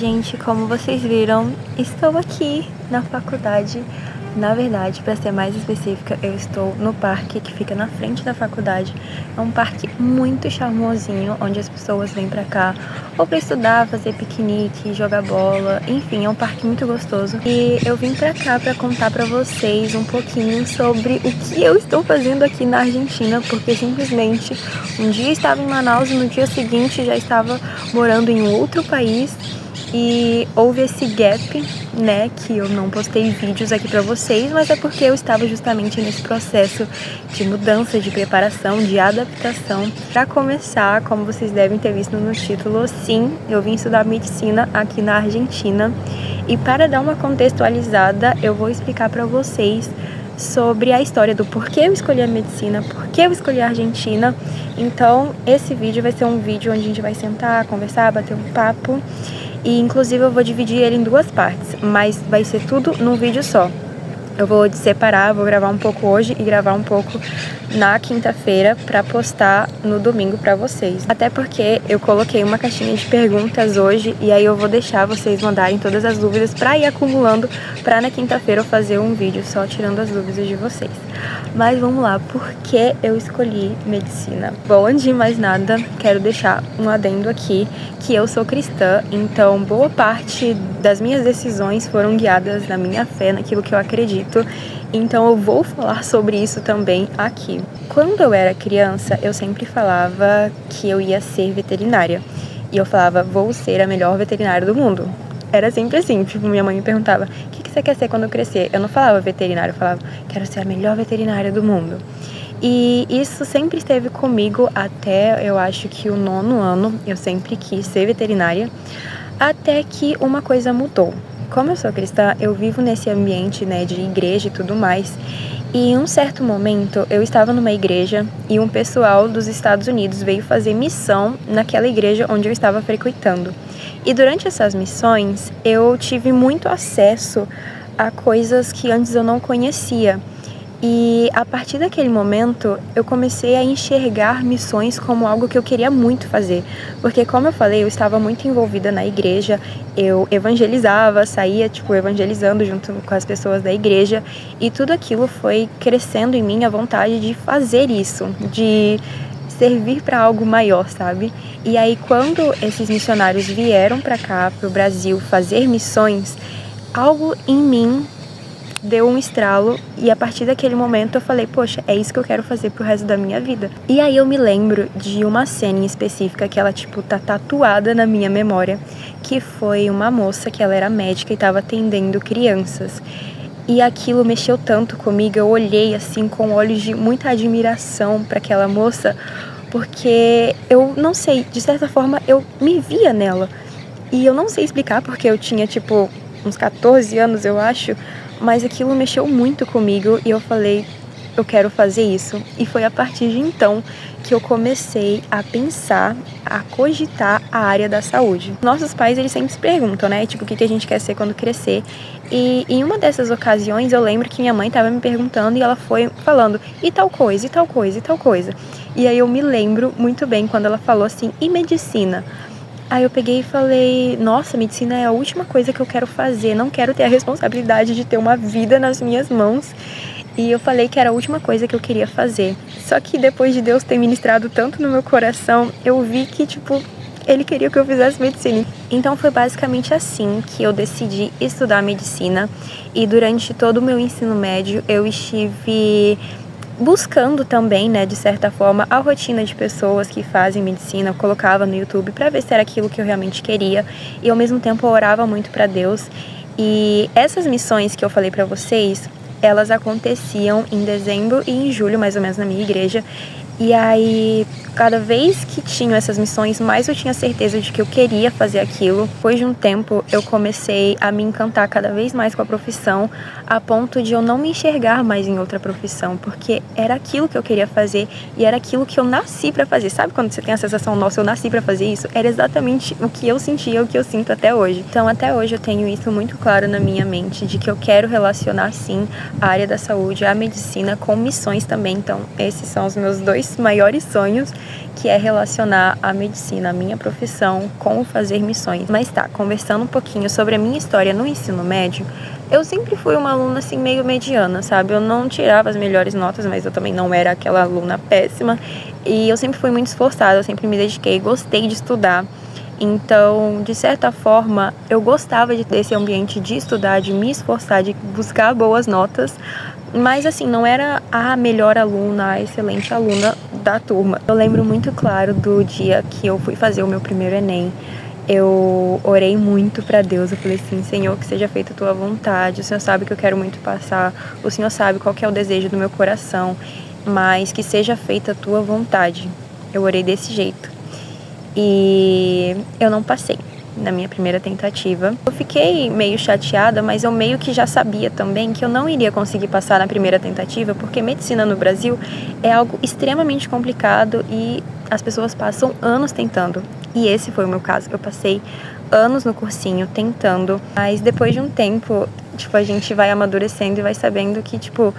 gente, como vocês viram, estou aqui na faculdade. Na verdade, para ser mais específica, eu estou no parque que fica na frente da faculdade. É um parque muito charmosinho, onde as pessoas vêm pra cá ou pra estudar, fazer piquenique, jogar bola, enfim, é um parque muito gostoso. E eu vim pra cá pra contar pra vocês um pouquinho sobre o que eu estou fazendo aqui na Argentina, porque simplesmente um dia estava em Manaus e no dia seguinte já estava morando em outro país. E houve esse gap, né, que eu não postei vídeos aqui pra vocês, mas é porque eu estava justamente nesse processo de mudança, de preparação, de adaptação. Pra começar, como vocês devem ter visto no título, sim, eu vim estudar medicina aqui na Argentina. E para dar uma contextualizada, eu vou explicar pra vocês sobre a história do porquê eu escolhi a medicina, porquê eu escolhi a Argentina. Então, esse vídeo vai ser um vídeo onde a gente vai sentar, conversar, bater um papo. E inclusive eu vou dividir ele em duas partes, mas vai ser tudo num vídeo só. Eu vou separar, vou gravar um pouco hoje e gravar um pouco na quinta-feira pra postar no domingo pra vocês. Até porque eu coloquei uma caixinha de perguntas hoje e aí eu vou deixar vocês mandarem todas as dúvidas pra ir acumulando pra na quinta-feira eu fazer um vídeo só tirando as dúvidas de vocês. Mas vamos lá, por que eu escolhi medicina? Bom, antes de mais nada, quero deixar um adendo aqui que eu sou cristã, então boa parte das minhas decisões foram guiadas na minha fé, naquilo que eu acredito. Então eu vou falar sobre isso também aqui. Quando eu era criança, eu sempre falava que eu ia ser veterinária. E eu falava, vou ser a melhor veterinária do mundo. Era sempre assim, tipo, minha mãe me perguntava, o que você quer ser quando crescer? Eu não falava veterinária, eu falava, quero ser a melhor veterinária do mundo. E isso sempre esteve comigo até, eu acho que o 9º ano, eu sempre quis ser veterinária, até que uma coisa mudou. Como eu sou cristã, eu vivo nesse ambiente, né, de igreja e tudo mais. E em um certo momento, eu estava numa igreja e um pessoal dos Estados Unidos veio fazer missão naquela igreja onde eu estava frequentando. E durante essas missões, eu tive muito acesso a coisas que antes eu não conhecia. E a partir daquele momento, eu comecei a enxergar missões como algo que eu queria muito fazer. Porque, como eu falei, eu estava muito envolvida na igreja, eu evangelizava, saía, evangelizando junto com as pessoas da igreja. E tudo aquilo foi crescendo em mim a vontade de fazer isso, de servir para algo maior, sabe? E aí, quando esses missionários vieram para cá, para o Brasil, fazer missões, algo em mim deu um estralo e a partir daquele momento eu falei, poxa, é isso que eu quero fazer pro resto da minha vida. E aí eu me lembro de uma cena em específica que ela, tá tatuada na minha memória, que foi uma moça que ela era médica e estava atendendo crianças. E aquilo mexeu tanto comigo, eu olhei assim com olhos de muita admiração para aquela moça, porque eu não sei, de certa forma eu me via nela. E eu não sei explicar porque eu tinha uns 14 anos, eu acho, mas aquilo mexeu muito comigo e eu falei, eu quero fazer isso. E foi a partir de então que eu comecei a pensar, a cogitar a área da saúde. Nossos pais, eles sempre se perguntam, né, o que a gente quer ser quando crescer. E em uma dessas ocasiões eu lembro que minha mãe estava me perguntando e ela foi falando, e tal coisa, e tal coisa, e tal coisa. E aí eu me lembro muito bem quando ela falou assim, e medicina? Aí eu peguei e falei, nossa, medicina é a última coisa que eu quero fazer, não quero ter a responsabilidade de ter uma vida nas minhas mãos. E eu falei que era a última coisa que eu queria fazer. Só que depois de Deus ter ministrado tanto no meu coração, eu vi que, Ele queria que eu fizesse medicina. Então foi basicamente assim que eu decidi estudar medicina. E durante todo o meu ensino médio, eu estive buscando também, né, de certa forma, a rotina de pessoas que fazem medicina. Eu colocava no YouTube para ver se era aquilo que eu realmente queria. E ao mesmo tempo eu orava muito para Deus. E essas missões que eu falei para vocês, elas aconteciam em dezembro e em julho, mais ou menos, na minha igreja. E aí, cada vez que tinham essas missões, mais eu tinha certeza de que eu queria fazer aquilo. Depois de um tempo, eu comecei a me encantar cada vez mais com a profissão, a ponto de eu não me enxergar mais em outra profissão, porque era aquilo que eu queria fazer e era aquilo que eu nasci pra fazer. Sabe quando você tem a sensação, nossa, eu nasci pra fazer isso? Era exatamente o que eu sentia, o que eu sinto até hoje. Então, até hoje eu tenho isso muito claro na minha mente, de que eu quero relacionar, sim, a área da saúde, a medicina, com missões também. Então, esses são os meus dois meus maiores sonhos, que é relacionar a medicina, a minha profissão, com o fazer missões. Mas tá, conversando um pouquinho sobre a minha história no ensino médio, eu sempre fui uma aluna assim meio mediana, sabe? Eu não tirava as melhores notas, mas eu também não era aquela aluna péssima. E eu sempre fui muito esforçada, eu sempre me dediquei, gostei de estudar. Então, de certa forma, eu gostava de ter esse ambiente de estudar, de me esforçar, de buscar boas notas, mas assim, não era a melhor aluna, a excelente aluna da turma. Eu lembro muito claro do dia que eu fui fazer o meu primeiro Enem. Eu orei muito pra Deus, eu falei assim, Senhor, que seja feita a tua vontade, o Senhor sabe que eu quero muito passar, o Senhor sabe qual que é o desejo do meu coração, mas que seja feita a tua vontade. Eu orei desse jeito. E eu não passei na minha primeira tentativa. Eu fiquei meio chateada, mas eu meio que já sabia também que eu não iria conseguir passar na primeira tentativa, porque medicina no Brasil é algo extremamente complicado e as pessoas passam anos tentando. E esse foi o meu caso. Eu passei anos no cursinho tentando, mas depois de um tempo, tipo, a gente vai amadurecendo e vai sabendo que, tipo,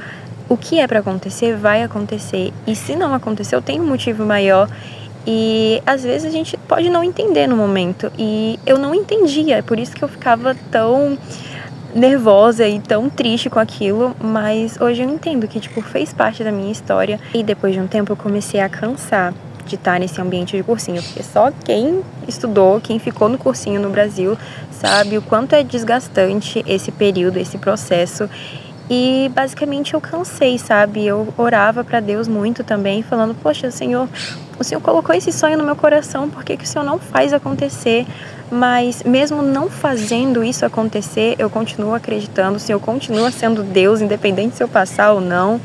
o que é pra acontecer, vai acontecer. E se não aconteceu, tem um motivo maior. E às vezes a gente pode não entender no momento. E eu não entendia, é por isso que eu ficava tão nervosa e tão triste com aquilo. Mas hoje eu entendo que, tipo, fez parte da minha história. E depois de um tempo eu comecei a cansar de estar nesse ambiente de cursinho. Porque só quem estudou, quem ficou no cursinho no Brasil, sabe o quanto é desgastante esse período, esse processo. E basicamente eu cansei, sabe? Eu orava pra Deus muito também, falando, poxa, Senhor, o Senhor colocou esse sonho no meu coração, por que que o Senhor não faz acontecer? Mas mesmo não fazendo isso acontecer, eu continuo acreditando, o Senhor continua sendo Deus, independente se eu passar ou não.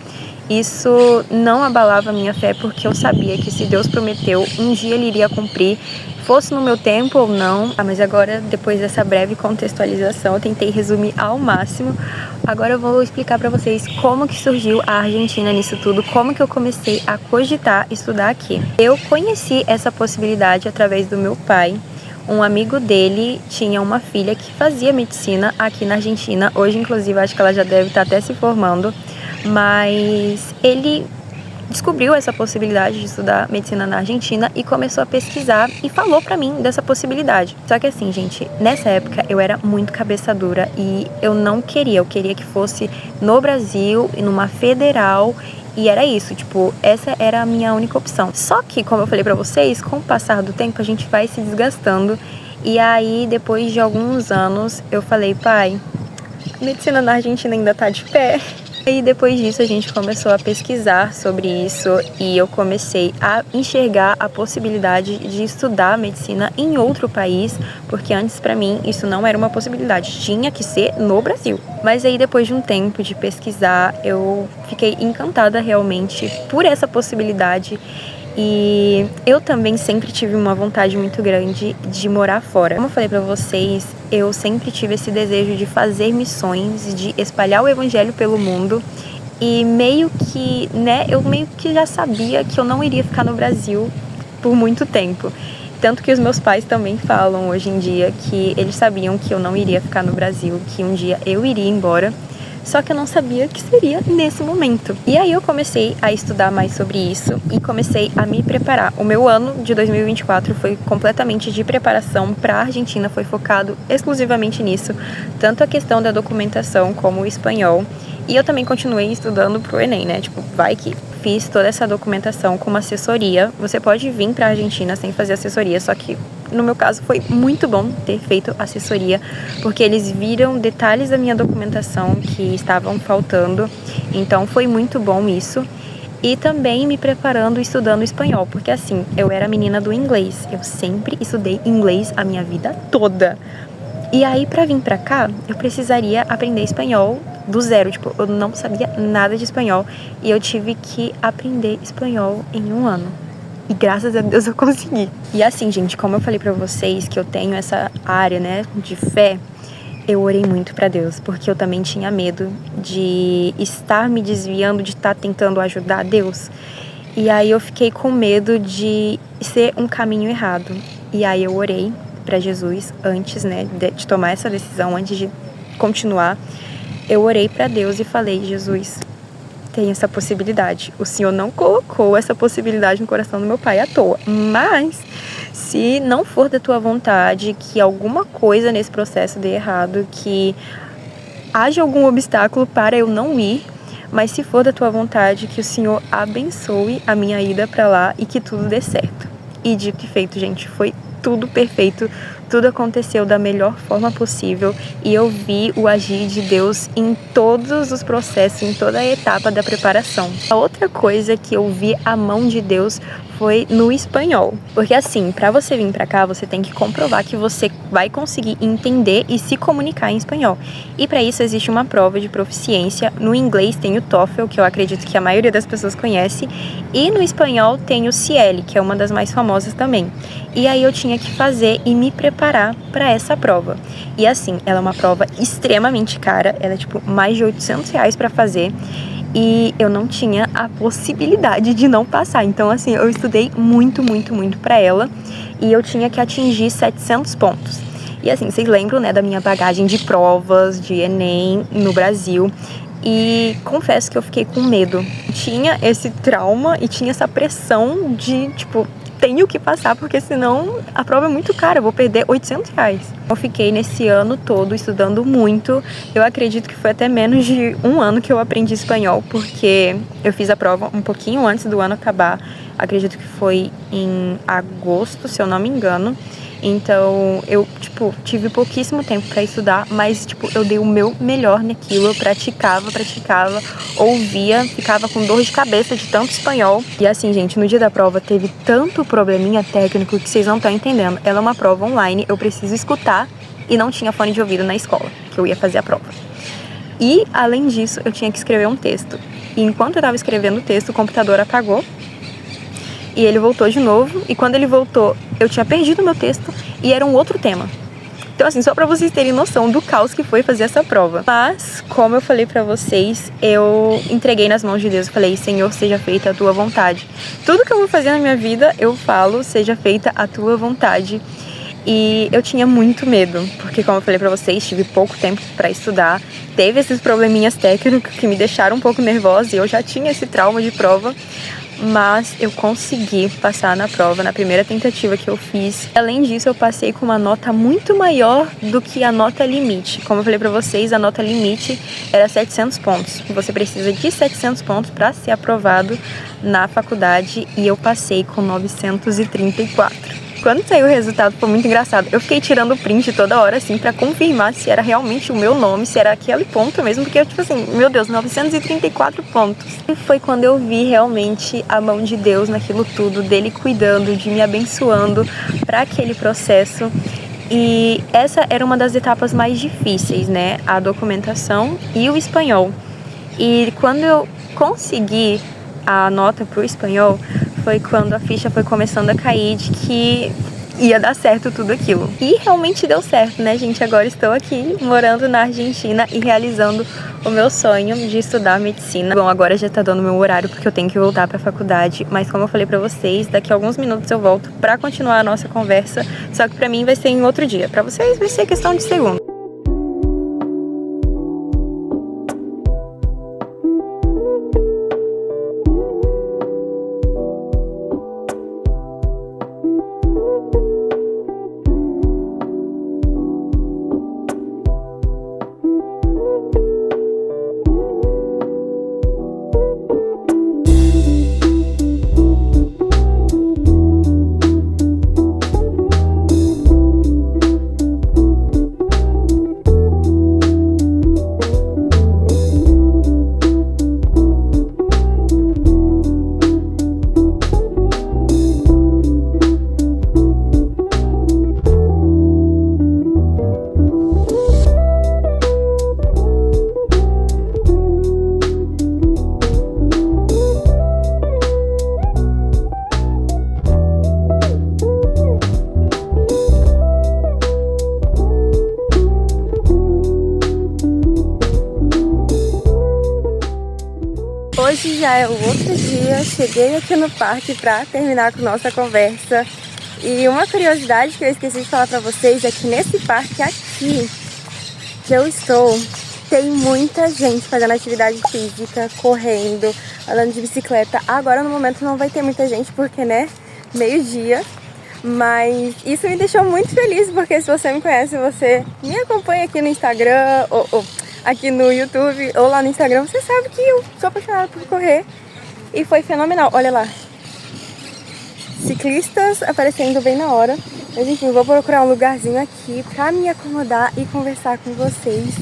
Isso não abalava a minha fé, porque eu sabia que se Deus prometeu, um dia Ele iria cumprir, fosse no meu tempo ou não. Mas agora, depois dessa breve contextualização, eu tentei resumir ao máximo. Agora eu vou explicar pra vocês como que surgiu a Argentina nisso tudo, como que eu comecei a cogitar estudar aqui. Eu conheci essa possibilidade através do meu pai. Um amigo dele tinha uma filha que fazia medicina aqui na Argentina. Hoje, inclusive, acho que ela já deve estar até se formando. Mas ele descobriu essa possibilidade de estudar medicina na Argentina e começou a pesquisar e falou pra mim dessa possibilidade. Só que assim, gente, nessa época eu era muito cabeça dura e eu não queria, eu queria que fosse no Brasil e numa federal. E era isso, tipo, essa era a minha única opção. Só que, como eu falei pra vocês, com o passar do tempo a gente vai se desgastando. E aí, depois de alguns anos, eu falei, pai, a medicina na Argentina ainda tá de pé. E depois disso a gente começou a pesquisar sobre isso e eu comecei a enxergar a possibilidade de estudar medicina em outro país, porque antes pra mim isso não era uma possibilidade, tinha que ser no Brasil. Mas aí depois de um tempo de pesquisar, eu fiquei encantada realmente por essa possibilidade. E eu também sempre tive uma vontade muito grande de morar fora. Como eu falei pra vocês, eu sempre tive esse desejo de fazer missões, de espalhar o evangelho pelo mundo. E meio que, né, eu meio que já sabia que eu não iria ficar no Brasil por muito tempo. Tanto que os meus pais também falam hoje em dia que eles sabiam que eu não iria ficar no Brasil, que um dia eu iria embora. Só que eu não sabia que seria nesse momento. E aí eu comecei a estudar mais sobre isso e comecei a me preparar. O meu ano de 2024 foi completamente de preparação para a Argentina, foi focado exclusivamente nisso, tanto a questão da documentação como o espanhol. E eu também continuei estudando pro Enem, né? Tipo, vai que fiz toda essa documentação com uma assessoria. Você pode vir pra Argentina sem fazer assessoria, só que no meu caso foi muito bom ter feito assessoria, porque eles viram detalhes da minha documentação que estavam faltando. Então foi muito bom isso. E também me preparando, estudando espanhol, porque assim, eu era menina do inglês. Eu sempre estudei inglês a minha vida toda. E aí, pra vir pra cá, eu precisaria aprender espanhol do zero. Tipo, eu não sabia nada de espanhol. E eu tive que aprender espanhol em um ano. E graças a Deus eu consegui. E assim, gente, como eu falei pra vocês que eu tenho essa área, né, de fé, eu orei muito pra Deus. Porque eu também tinha medo de estar me desviando, de estar tentando ajudar Deus. E aí eu fiquei com medo de ser um caminho errado. E aí eu orei para Jesus antes, né, de tomar essa decisão, antes de continuar. Eu orei para Deus e falei, Jesus, tem essa possibilidade. O Senhor não colocou essa possibilidade no coração do meu pai à toa. Mas, se não for da tua vontade, que alguma coisa nesse processo dê errado, que haja algum obstáculo para eu não ir, mas se for da tua vontade, que o Senhor abençoe a minha ida para lá e que tudo dê certo. E dito e feito, gente, foi tudo perfeito, tudo aconteceu da melhor forma possível e eu vi o agir de Deus em todos os processos, em toda a etapa da preparação. A outra coisa que eu vi a mão de Deus foi no espanhol, porque assim, para você vir para cá, você tem que comprovar que você vai conseguir entender e se comunicar em espanhol. E para isso existe uma prova de proficiência. No inglês tem o TOEFL, que eu acredito que a maioria das pessoas conhece, e no espanhol tem o CIEL, que é uma das mais famosas também. E aí eu tinha que fazer e me preparar para essa prova. E assim, ela é uma prova extremamente cara, ela é tipo mais de R$800 para fazer. E eu não tinha a possibilidade de não passar. Então, assim, eu estudei muito pra ela. E eu tinha que atingir 700 pontos. E assim, vocês lembram, né, da minha bagagem de provas, de Enem no Brasil. E confesso que eu fiquei com medo. Tinha esse trauma e tinha essa pressão de, tipo, tenho que passar, porque senão a prova é muito cara, eu vou perder R$800. Eu fiquei nesse ano todo estudando muito. Eu acredito que foi até menos de um ano que eu aprendi espanhol, porque eu fiz a prova um pouquinho antes do ano acabar. Acredito que foi em agosto, se eu não me engano. Então, eu, tive pouquíssimo tempo pra estudar, mas, eu dei o meu melhor naquilo. Eu praticava, ouvia, ficava com dor de cabeça de tanto espanhol. E assim, gente, no dia da prova teve tanto probleminha técnico que vocês não estão entendendo. Ela é uma prova online, eu preciso escutar e não tinha fone de ouvido na escola, que eu ia fazer a prova. E, além disso, eu tinha que escrever um texto. E enquanto eu tava escrevendo o texto, o computador apagou. E ele voltou de novo, e quando ele voltou, eu tinha perdido o meu texto e era um outro tema. Então, assim, só pra vocês terem noção do caos que foi fazer essa prova. Mas, como eu falei pra vocês, eu entreguei nas mãos de Deus. Eu falei, Senhor, seja feita a tua vontade. Tudo que eu vou fazer na minha vida, eu falo, seja feita a tua vontade. E eu tinha muito medo, porque como eu falei pra vocês, tive pouco tempo pra estudar. Teve esses probleminhas técnicos que me deixaram um pouco nervosa e eu já tinha esse trauma de prova. Mas eu consegui passar na prova na primeira tentativa que eu fiz. Além disso, eu passei com uma nota muito maior do que a nota limite. Como eu falei pra vocês, a nota limite era 700 pontos. Você precisa de 700 pontos para ser aprovado na faculdade e eu passei com 934. Quando saiu o resultado foi muito engraçado. Eu fiquei tirando print toda hora, assim, pra confirmar se era realmente o meu nome, se era aquele ponto mesmo, porque eu, meu Deus, 934 pontos. E foi quando eu vi realmente a mão de Deus naquilo tudo, dele cuidando, de me abençoando pra aquele processo. E essa era uma das etapas mais difíceis, né? A documentação e o espanhol. E quando eu consegui a nota pro espanhol, foi quando a ficha foi começando a cair de que ia dar certo tudo aquilo. E realmente deu certo, né, gente? Agora estou aqui, morando na Argentina e realizando o meu sonho de estudar medicina. Bom, agora já tá dando meu horário porque eu tenho que voltar pra faculdade, mas como eu falei pra vocês, daqui a alguns minutos eu volto pra continuar a nossa conversa, só que pra mim vai ser em outro dia. Pra vocês vai ser questão de segundo. Hoje já é o outro dia, cheguei aqui no parque pra terminar com nossa conversa. E uma curiosidade que eu esqueci de falar pra vocês é que nesse parque aqui que eu estou, tem muita gente fazendo atividade física, correndo, andando de bicicleta. Agora no momento não vai ter muita gente porque, né, meio-dia. Mas isso me deixou muito feliz porque se você me conhece, você me acompanha aqui no Instagram, ou aqui no YouTube, ou lá no Instagram, você sabe que eu sou apaixonada por correr. E foi fenomenal, olha lá. Ciclistas aparecendo bem na hora. Mas enfim, vou procurar um lugarzinho aqui pra me acomodar e conversar com vocês.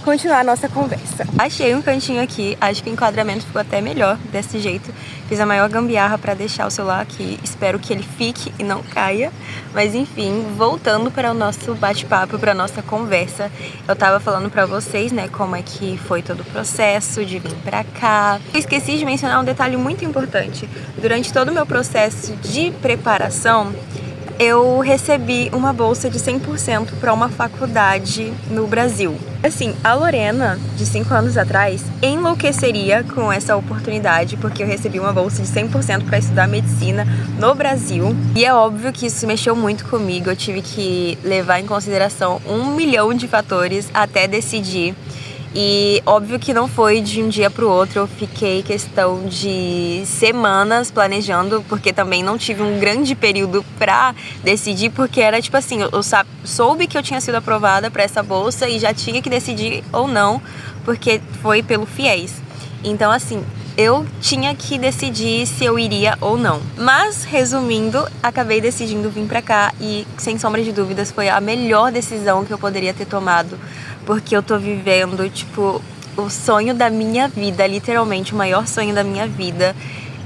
Continuar a nossa conversa. Achei um cantinho aqui, acho que o enquadramento ficou até melhor desse jeito. Fiz a maior gambiarra pra deixar o celular aqui, espero que ele fique e não caia. Mas enfim, voltando para o nosso bate-papo, para a nossa conversa, eu tava falando pra vocês, né, como é que foi todo o processo de vir pra cá. Eu esqueci de mencionar um detalhe muito importante. Durante todo o meu processo de preparação, eu recebi uma bolsa de 100% para uma faculdade no Brasil. Assim, a Lorena, de 5 anos atrás, enlouqueceria com essa oportunidade, porque eu recebi uma bolsa de 100% para estudar medicina no Brasil. E é óbvio que isso mexeu muito comigo, eu tive que levar em consideração 1 milhão de fatores até decidir. E óbvio que não foi de um dia pro outro, eu fiquei questão de semanas planejando, porque também não tive um grande período pra decidir, porque era tipo assim, eu soube que eu tinha sido aprovada pra essa bolsa e já tinha que decidir ou não, porque foi pelo FIES. Então assim, eu tinha que decidir se eu iria ou não. Mas, resumindo, acabei decidindo vir pra cá e, sem sombra de dúvidas, foi a melhor decisão que eu poderia ter tomado, porque eu tô vivendo, tipo, o sonho da minha vida, literalmente o maior sonho da minha vida.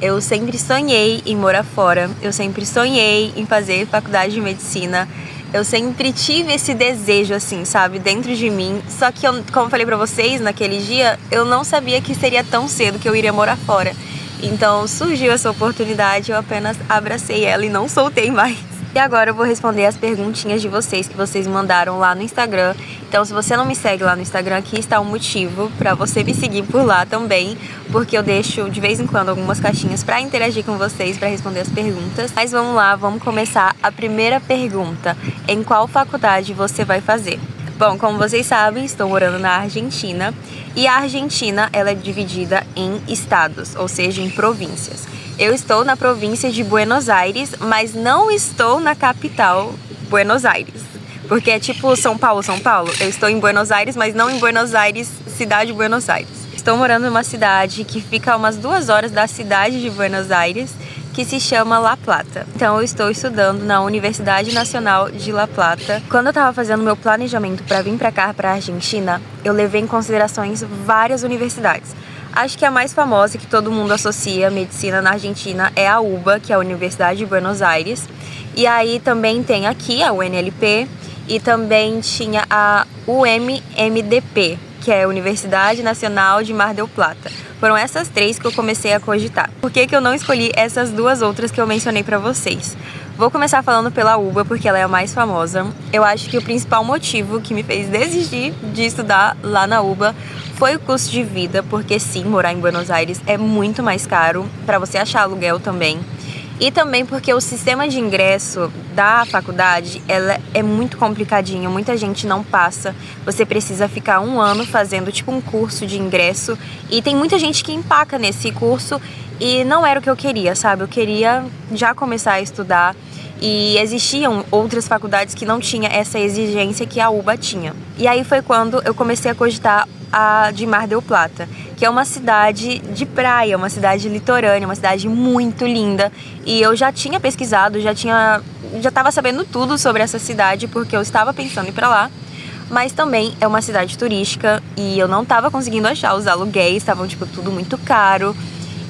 Eu sempre sonhei em morar fora, eu sempre sonhei em fazer faculdade de medicina. Eu sempre tive esse desejo, assim, sabe, dentro de mim. Só que, como eu falei pra vocês naquele dia, eu não sabia que seria tão cedo que eu iria morar fora. Então, surgiu essa oportunidade, eu apenas abracei ela e não soltei mais. E agora eu vou responder as perguntinhas de vocês que vocês mandaram lá no Instagram. Então, se você não me segue lá no Instagram, aqui está o motivo pra você me seguir por lá também, porque eu deixo de vez em quando algumas caixinhas pra interagir com vocês, pra responder as perguntas. Mas vamos lá, vamos começar a primeira pergunta. Em qual faculdade você vai fazer? Bom, como vocês sabem, estou morando na Argentina e a Argentina ela é dividida em estados, ou seja, em províncias. Eu estou na província de Buenos Aires, mas não estou na capital, Buenos Aires. Porque é tipo São Paulo, São Paulo. Eu estou em Buenos Aires, mas não em Buenos Aires, cidade de Buenos Aires. Estou morando numa cidade que fica a umas 2 horas da cidade de Buenos Aires, que se chama La Plata. Então eu estou estudando na Universidade Nacional de La Plata. Quando eu estava fazendo meu planejamento para vir para cá, para a Argentina, eu levei em considerações várias universidades. Acho que a mais famosa que todo mundo associa a medicina na Argentina é a UBA, que é a Universidade de Buenos Aires. E aí também tem aqui a UNLP e também tinha a UMMDP, que é a Universidade Nacional de Mar del Plata. Foram essas 3 que eu comecei a cogitar. Por que eu não escolhi essas 2 outras que eu mencionei pra vocês? Vou começar falando pela UBA, porque ela é a mais famosa. Eu acho que o principal motivo que me fez desistir de estudar lá na UBA foi o custo de vida, porque sim, morar em Buenos Aires é muito mais caro, pra você achar aluguel também. E também porque o sistema de ingresso da faculdade, ela é muito complicadinho, muita gente não passa. Você precisa ficar 1 ano fazendo tipo um curso de ingresso e tem muita gente que empaca nesse curso e não era o que eu queria, sabe? Eu queria já começar a estudar e existiam outras faculdades que não tinha essa exigência que a UBA tinha. E aí foi quando eu comecei a cogitar a de Mar del Plata, que é uma cidade de praia, uma cidade litorânea, uma cidade muito linda. E eu já tinha pesquisado, já estava sabendo tudo sobre essa cidade, porque eu estava pensando em ir pra lá. Mas também é uma cidade turística e eu não estava conseguindo achar os aluguéis, estavam tipo tudo muito caro.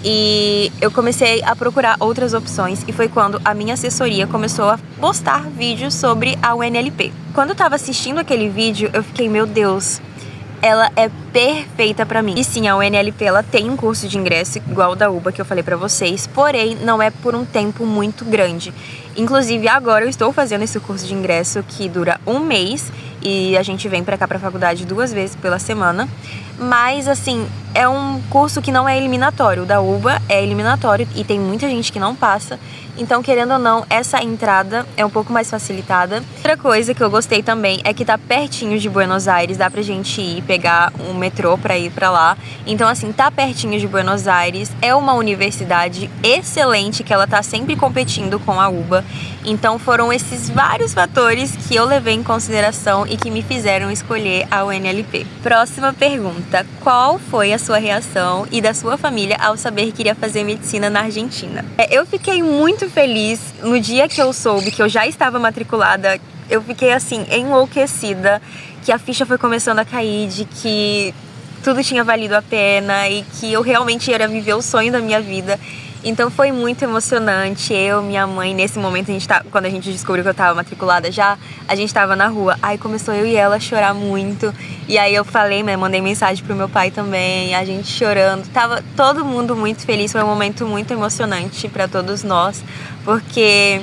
E eu comecei a procurar outras opções e foi quando a minha assessoria começou a postar vídeos sobre a UNLP. Quando eu estava assistindo aquele vídeo, eu fiquei, meu Deus, ela é perfeita pra mim. E sim, a UNLP ela tem um curso de ingresso igual o da UBA que eu falei pra vocês, porém não é por um tempo muito grande. Inclusive agora eu estou fazendo esse curso de ingresso que dura 1 mês e a gente vem pra cá pra faculdade 2 vezes pela semana. Mas assim, é um curso que não é eliminatório. O da UBA é eliminatório e tem muita gente que não passa. Então, querendo ou não, essa entrada é um pouco mais facilitada. Outra coisa que eu gostei também é que tá pertinho de Buenos Aires, dá pra gente ir pegar um metrô pra ir pra lá. Então, assim, tá pertinho de Buenos Aires, é uma universidade excelente que ela tá sempre competindo com a UBA. Então, foram esses vários fatores que eu levei em consideração e que me fizeram escolher a UNLP. Próxima pergunta: qual foi a sua reação e da sua família ao saber que iria fazer medicina na Argentina? Eu fiquei muito feliz no dia que eu soube que eu já estava matriculada. Eu fiquei assim, enlouquecida, que a ficha foi começando a cair, de que tudo tinha valido a pena e que eu realmente ia viver o sonho da minha vida. Então foi muito emocionante. Eu, minha mãe, nesse momento, quando a gente descobriu que eu estava matriculada já, a gente estava na rua. Aí começou eu e ela a chorar muito. E aí eu falei, mandei mensagem pro meu pai também, a gente chorando. Tava todo mundo muito feliz, foi um momento muito emocionante para todos nós, porque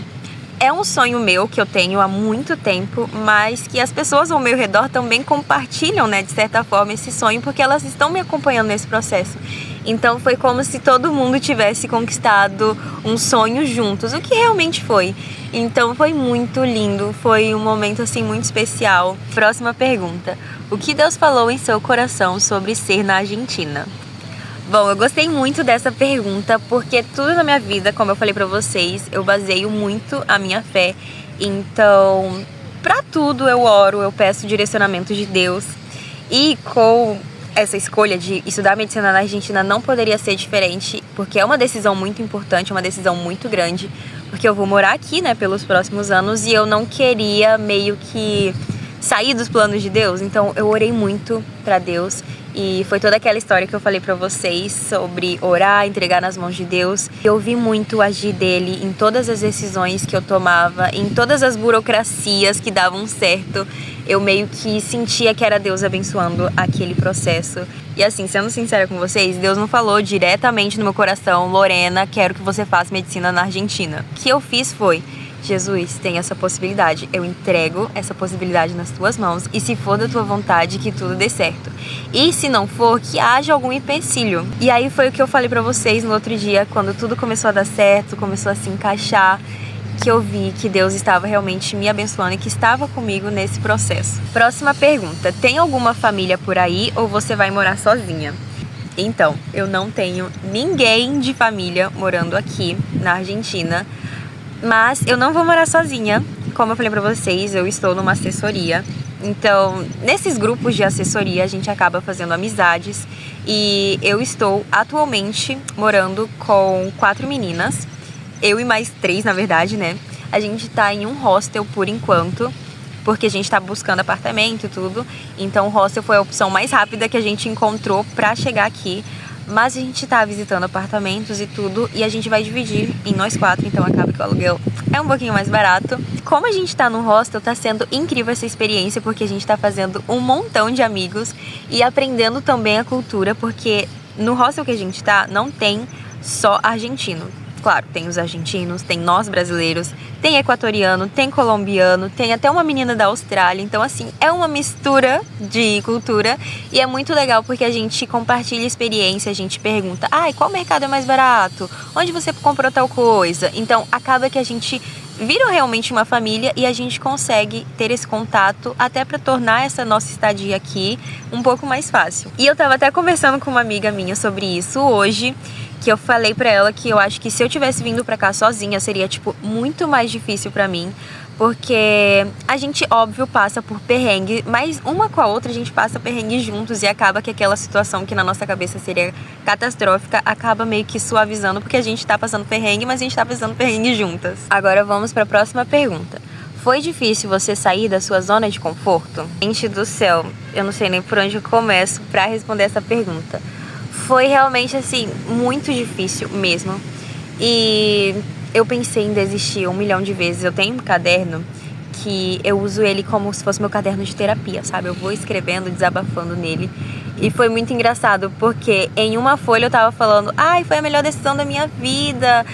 é um sonho meu que eu tenho há muito tempo, mas que as pessoas ao meu redor também compartilham, né, de certa forma, esse sonho, porque elas estão me acompanhando nesse processo. Então foi como se todo mundo tivesse conquistado um sonho juntos, o que realmente foi. Então foi muito lindo, foi um momento assim muito especial. Próxima pergunta: o que Deus falou em seu coração sobre ser na Argentina? Bom, eu gostei muito dessa pergunta porque tudo na minha vida, como eu falei pra vocês, eu baseio muito a minha fé. Então, pra tudo eu oro, eu peço direcionamento de Deus. E com essa escolha de estudar medicina na Argentina não poderia ser diferente, porque é uma decisão muito importante, uma decisão muito grande, porque eu vou morar aqui, né, pelos próximos anos e eu não queria meio que sair dos planos de Deus. Então eu orei muito pra Deus e foi toda aquela história que eu falei pra vocês sobre orar, entregar nas mãos de Deus. Eu vi muito agir dele em todas as decisões que eu tomava, em todas as burocracias que davam certo. Eu meio que sentia que era Deus abençoando aquele processo. E assim, sendo sincera com vocês, Deus não falou diretamente no meu coração: Lorena, quero que você faça medicina na Argentina. O que eu fiz foi: Jesus, tem essa possibilidade, eu entrego essa possibilidade nas tuas mãos, e se for da tua vontade, que tudo dê certo. E se não for, que haja algum empecilho. E aí foi o que eu falei pra vocês no outro dia, quando tudo começou a dar certo, começou a se encaixar, que eu vi que Deus estava realmente me abençoando e que estava comigo nesse processo. Próxima pergunta: tem alguma família por aí ou você vai morar sozinha? Então, eu não tenho ninguém de família morando aqui na Argentina, mas eu não vou morar sozinha. Como eu falei pra vocês, eu estou numa assessoria. Então, nesses grupos de assessoria, a gente acaba fazendo amizades. E eu estou atualmente morando com 4 meninas. Eu e mais 3, na verdade, né? A gente tá em um hostel por enquanto, porque a gente tá buscando apartamento e tudo. Então o hostel foi a opção mais rápida que a gente encontrou pra chegar aqui. Mas a gente tá visitando apartamentos e tudo, e a gente vai dividir em nós 4, então acaba que o aluguel é um pouquinho mais barato. Como a gente tá no hostel, tá sendo incrível essa experiência, porque a gente tá fazendo um montão de amigos e aprendendo também a cultura, porque no hostel que a gente tá, não tem só argentino. Claro, tem os argentinos, tem nós brasileiros, tem equatoriano, tem colombiano, tem até uma menina da Austrália. Então, assim, é uma mistura de cultura e é muito legal porque a gente compartilha experiência, a gente pergunta: ai, qual mercado é mais barato? Onde você comprou tal coisa? Então, acaba que a gente vira realmente uma família e a gente consegue ter esse contato até para tornar essa nossa estadia aqui um pouco mais fácil. E eu tava até conversando com uma amiga minha sobre isso hoje, que eu falei pra ela que eu acho que se eu tivesse vindo pra cá sozinha seria, tipo, muito mais difícil pra mim, porque a gente, óbvio, passa por perrengue, mas uma com a outra a gente passa perrengue juntos e acaba que aquela situação que na nossa cabeça seria catastrófica acaba meio que suavizando, porque a gente tá passando perrengue, mas a gente tá passando perrengue juntas. Agora vamos pra próxima pergunta. Foi difícil você sair da sua zona de conforto? Gente do céu, eu não sei nem por onde eu começo pra responder essa pergunta. Foi realmente, assim, muito difícil mesmo. E eu pensei em desistir 1 milhão de vezes. Eu tenho um caderno que eu uso ele como se fosse meu caderno de terapia, sabe? Eu vou escrevendo, desabafando nele. E foi muito engraçado, porque em uma folha eu tava falando: ai, foi a melhor decisão da minha vida,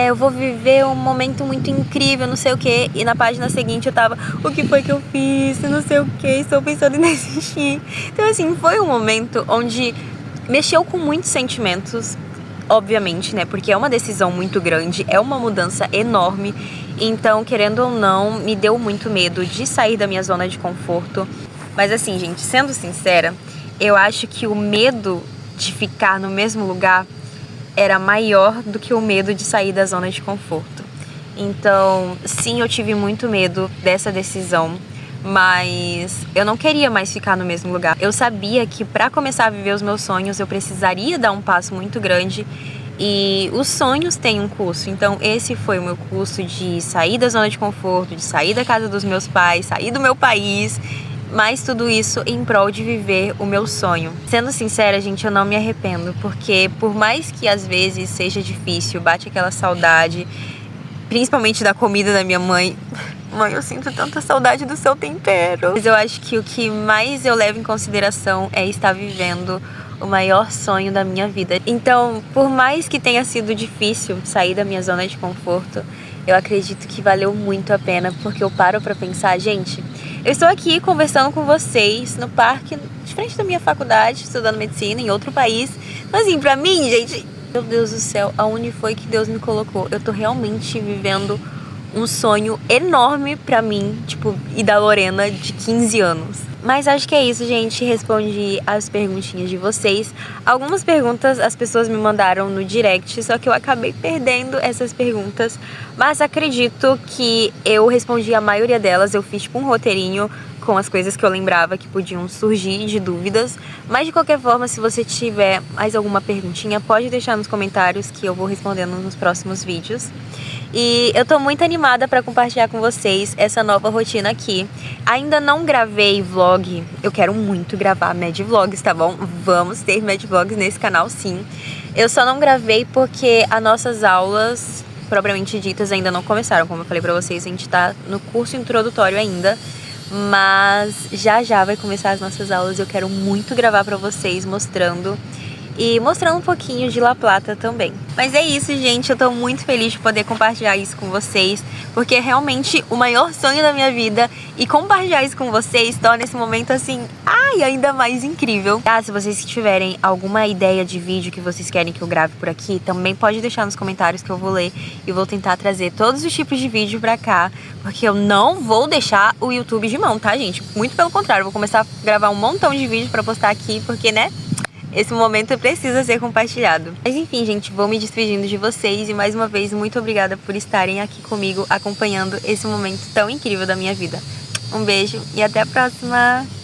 eu vou viver um momento muito incrível, não sei o quê. E na página seguinte eu tava: o que foi que eu fiz, não sei o quê, estou pensando em desistir. Então, assim, foi um momento onde mexeu com muitos sentimentos, obviamente, né? Porque é uma decisão muito grande, é uma mudança enorme. Então, querendo ou não, me deu muito medo de sair da minha zona de conforto. Mas assim, gente, sendo sincera, eu acho que o medo de ficar no mesmo lugar era maior do que o medo de sair da zona de conforto. Então, sim, eu tive muito medo dessa decisão, mas eu não queria mais ficar no mesmo lugar. Eu sabia que para começar a viver os meus sonhos, eu precisaria dar um passo muito grande e os sonhos têm um custo. Então, esse foi o meu custo de sair da zona de conforto, de sair da casa dos meus pais, sair do meu país, mas tudo isso em prol de viver o meu sonho. Sendo sincera, gente, eu não me arrependo, porque por mais que às vezes seja difícil, bate aquela saudade, principalmente da comida da minha mãe. Mãe, eu sinto tanta saudade do seu tempero. Mas eu acho que o que mais eu levo em consideração é estar vivendo o maior sonho da minha vida. Então, por mais que tenha sido difícil sair da minha zona de conforto, eu acredito que valeu muito a pena, porque eu paro pra pensar, gente, eu estou aqui conversando com vocês no parque, de frente da minha faculdade, estudando medicina em outro país. Mas assim, pra mim, gente, meu Deus do céu, aonde foi que Deus me colocou? Eu tô realmente vivendo um sonho enorme pra mim, tipo, e da Lorena de 15 anos. Mas acho que é isso, gente. Respondi as perguntinhas de vocês. Algumas perguntas as pessoas me mandaram no direct, só que eu acabei perdendo essas perguntas. Mas acredito que eu respondi a maioria delas. Eu fiz tipo um roteirinho com as coisas que eu lembrava que podiam surgir de dúvidas. Mas de qualquer forma, se você tiver mais alguma perguntinha, pode deixar nos comentários que eu vou respondendo nos próximos vídeos. E eu tô muito animada pra compartilhar com vocês essa nova rotina aqui. Ainda não gravei vlog, eu quero muito gravar Mad Vlogs, tá bom? Vamos ter Mad Vlogs nesse canal, sim. Eu só não gravei porque as nossas aulas, propriamente ditas, ainda não começaram. Como eu falei pra vocês, a gente tá no curso introdutório ainda. Mas já vai começar as nossas aulas e eu quero muito gravar pra vocês mostrando. E mostrando um pouquinho de La Plata também. Mas é isso, gente. Eu tô muito feliz de poder compartilhar isso com vocês, porque é realmente o maior sonho da minha vida. E compartilhar isso com vocês torna esse momento assim, ainda mais incrível. Se vocês tiverem alguma ideia de vídeo que vocês querem que eu grave por aqui, também pode deixar nos comentários que eu vou ler. E vou tentar trazer todos os tipos de vídeo pra cá, porque eu não vou deixar o YouTube de mão, tá, gente? Muito pelo contrário, eu vou começar a gravar um montão de vídeo pra postar aqui, porque, né? Esse momento precisa ser compartilhado. Mas enfim, gente, vou me despedindo de vocês e mais uma vez, muito obrigada por estarem aqui comigo, acompanhando esse momento tão incrível da minha vida. Um beijo e até a próxima!